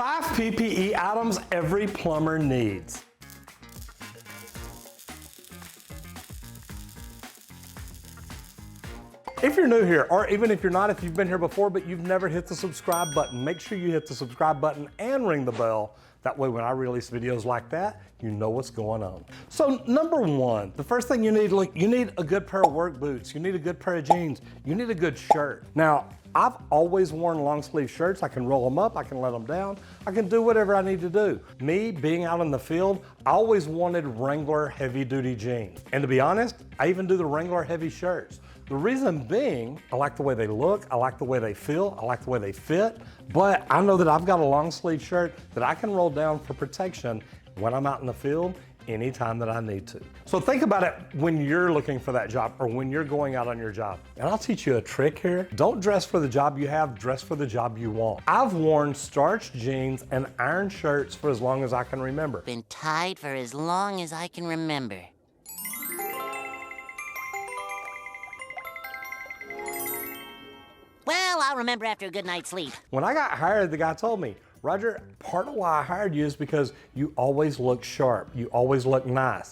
5 PPE items every plumber needs. If you're new here, or even if you're not, if you've been here before but you've never hit the subscribe button, make sure you hit the subscribe button and ring the bell. That way when I release videos like that, you know what's going on. So number one, the first thing you need, look, you need a good pair of work boots, you need a good pair of jeans, you need a good shirt. Now, I've always worn long sleeve shirts. I can roll them up, I can let them down, I can do whatever I need to do. Me, being out in the field, I always wanted Wrangler heavy duty jeans. And to be honest, I even do the Wrangler heavy shirts. The reason being, I like the way they look, I like the way they feel, I like the way they fit, but I know that I've got a long sleeve shirt that I can roll down for protection when I'm out in the field anytime that I need to. So think about it when you're looking for that job or when you're going out on your job. And I'll teach you a trick here. Don't dress for the job you have, dress for the job you want. I've worn starched jeans and iron shirts for as long as I can remember. Been tied for as long as I can remember. Well, I'll remember after a good night's sleep. When I got hired, the guy told me, Roger, part of why I hired you is because you always look sharp. You always look nice.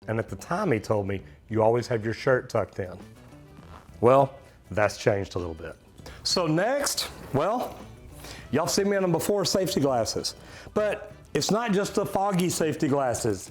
And at the time he told me, you always have your shirt tucked in. Well, that's changed a little bit. So next, well, y'all seen me on them before, safety glasses. But it's not just the foggy safety glasses.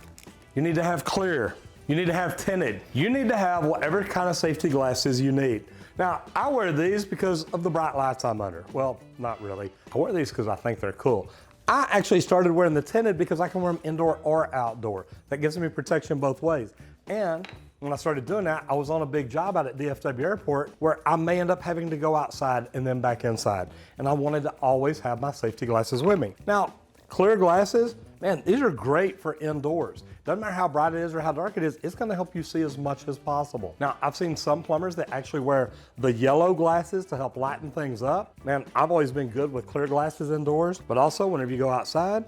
You need to have clear. You need to have tinted. You need to have whatever kind of safety glasses you need. Now, I wear these because of the bright lights I'm under. Well, not really. I wear these because I think they're cool. I actually started wearing the tinted because I can wear them indoor or outdoor. That gives me protection both ways. And when I started doing that, I was on a big job out at DFW Airport where I may end up having to go outside and then back inside. And I wanted to always have my safety glasses with me. Now, clear glasses, man, these are great for indoors. Doesn't matter how bright it is or how dark it is, it's gonna help you see as much as possible. Now, I've seen some plumbers that actually wear the yellow glasses to help lighten things up. Man, I've always been good with clear glasses indoors, but also whenever you go outside,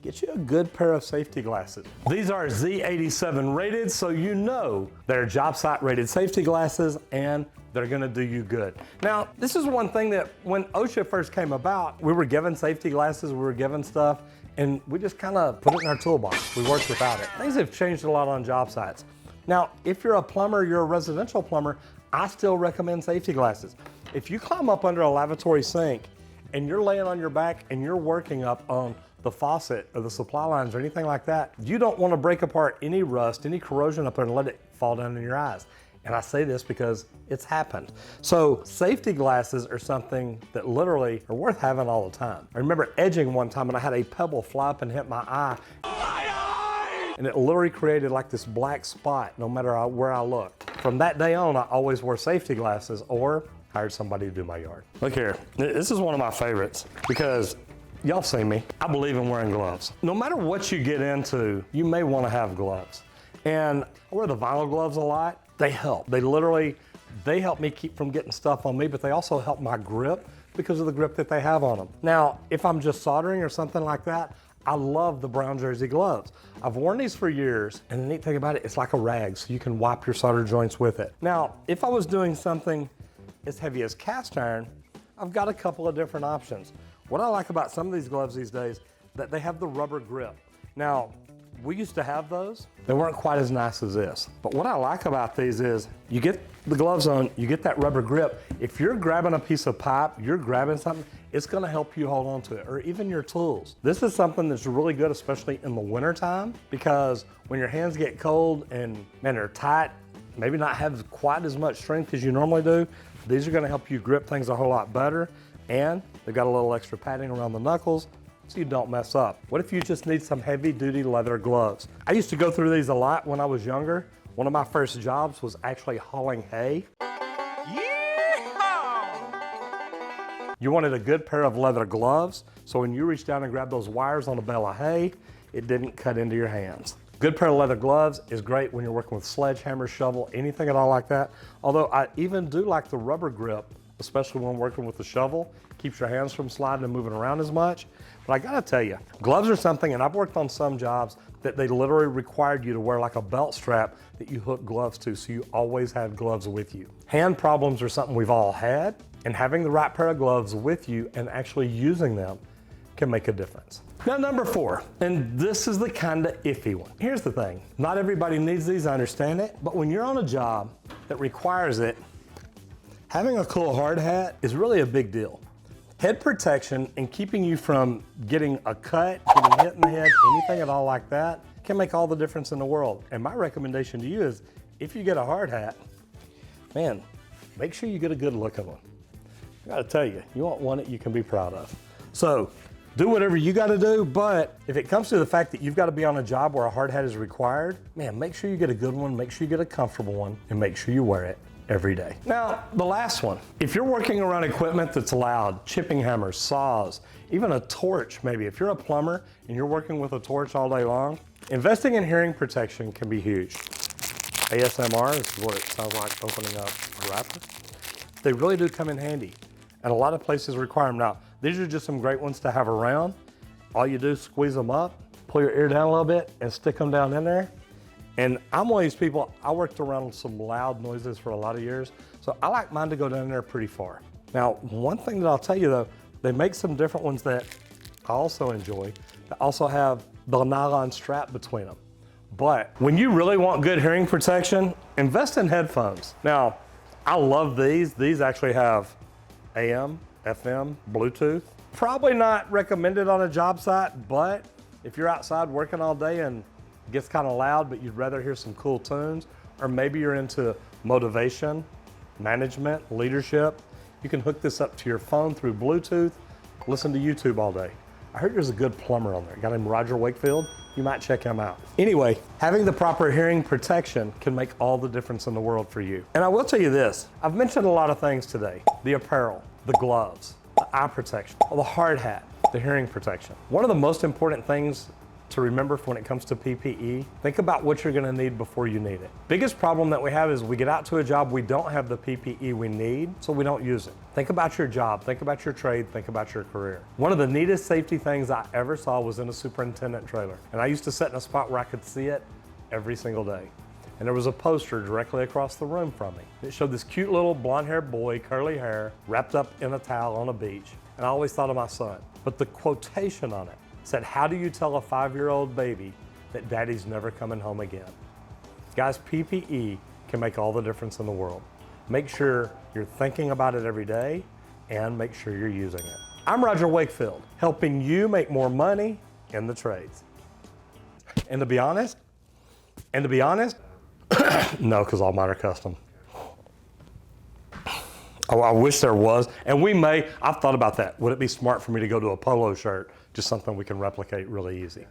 get you a good pair of safety glasses. These are Z87 rated, so you know they're job site rated safety glasses and they're gonna do you good. Now, this is one thing that when OSHA first came about, we were given safety glasses, we were given stuff, and we just kind of put it in our toolbox. We worked without it. Things have changed a lot on job sites. Now, if you're a plumber, you're a residential plumber, I still recommend safety glasses. If you climb up under a lavatory sink and you're laying on your back and you're working up on the faucet or the supply lines or anything like that, you don't want to break apart any rust, any corrosion up there and let it fall down in your eyes. And I say this because it's happened. So safety glasses are something that literally are worth having all the time. I remember edging one time and I had a pebble fly up and hit my eye. And it literally created like this black spot no matter where I looked. From that day on, I always wore safety glasses or hired somebody to do my yard. Look here, this is one of my favorites because y'all see me. I believe in wearing gloves. No matter what you get into, you may want to have gloves. And I wear the vinyl gloves a lot. They help. They help me keep from getting stuff on me, but they also help my grip because of the grip that they have on them. Now, if I'm just soldering or something like that, I love the brown jersey gloves. I've worn these for years, and the neat thing about it, it's like a rag, so you can wipe your solder joints with it. Now, if I was doing something as heavy as cast iron, I've got a couple of different options. What I like about some of these gloves these days, that they have the rubber grip. Now, we used to have those. They weren't quite as nice as this. But what I like about these is you get the gloves on, you get that rubber grip. If you're grabbing a piece of pipe, you're grabbing something, it's gonna help you hold on to it, or even your tools. This is something that's really good, especially in the winter time, because when your hands get cold and man, they're tight, maybe not have quite as much strength as you normally do, these are gonna help you grip things a whole lot better, and they've got a little extra padding around the knuckles, so you don't mess up. What if you just need some heavy duty leather gloves? I used to go through these a lot when I was younger. One of my first jobs was actually hauling hay. Yeehaw! You wanted a good pair of leather gloves, so when you reached down and grabbed those wires on a bale of hay, it didn't cut into your hands. Good pair of leather gloves is great when you're working with sledgehammer, shovel, anything at all like that. Although I even do like the rubber grip, especially when working with the shovel. keeps your hands from sliding and moving around as much. But I gotta tell you, gloves are something, and I've worked on some jobs that they literally required you to wear like a belt strap that you hook gloves to, so you always had gloves with you. Hand problems are something we've all had, and having the right pair of gloves with you and actually using them can make a difference. Now, number 4, and this is the kind of iffy one. Here's the thing, not everybody needs these, I understand it, but when you're on a job that requires it, having a cool hard hat is really a big deal. Head protection and keeping you from getting a cut, getting hit in the head, anything at all like that, can make all the difference in the world. And my recommendation to you is, if you get a hard hat, man, make sure you get a good looking one. I gotta tell you, you want one that you can be proud of. So, do whatever you gotta do, but if it comes to the fact that you've gotta be on a job where a hard hat is required, man, make sure you get a good one, make sure you get a comfortable one, and make sure you wear it every day. Now, the last one. If you're working around equipment that's loud, chipping hammers, saws, even a torch maybe, if you're a plumber and you're working with a torch all day long, investing in hearing protection can be huge. ASMR is what it sounds like opening up a wrapper. They really do come in handy, and a lot of places require them. Now, these are just some great ones to have around. All you do is squeeze them up, pull your ear down a little bit, and stick them down in there. And I'm one of these people, I worked around some loud noises for a lot of years, so I like mine to go down there pretty far. Now, one thing that I'll tell you though, they make some different ones that I also enjoy, that also have the nylon strap between them. But when you really want good hearing protection, invest in headphones. Now, I love these. These actually have AM, FM, Bluetooth. Probably not recommended on a job site, but if you're outside working all day and it gets kind of loud, but you'd rather hear some cool tunes, or maybe you're into motivation, management, leadership, you can hook this up to your phone through Bluetooth, listen to YouTube all day. I heard there's a good plumber on there, a guy named Roger Wakefield. You might check him out. Anyway, having the proper hearing protection can make all the difference in the world for you. And I will tell you this, I've mentioned a lot of things today. The apparel, the gloves, the eye protection, the hard hat, the hearing protection. One of the most important things to remember when it comes to PPE, think about what you're gonna need before you need it. Biggest problem that we have is we get out to a job, we don't have the PPE we need, so we don't use it. Think about your job, think about your trade, think about your career. One of the neatest safety things I ever saw was in a superintendent trailer. And I used to sit in a spot where I could see it every single day. And there was a poster directly across the room from me. It showed this cute little blonde-haired boy, curly hair, wrapped up in a towel on a beach. And I always thought of my son. But the quotation on it said, "How do you tell a 5-year-old baby that daddy's never coming home again?" Guys, PPE can make all the difference in the world. Make sure you're thinking about it every day and make sure you're using it. I'm Roger Wakefield, helping you make more money in the trades. And to be honest, no, because all mine are custom. Oh, I wish there was, and I've thought about that. Would it be smart for me to go to a polo shirt, just something we can replicate really easy?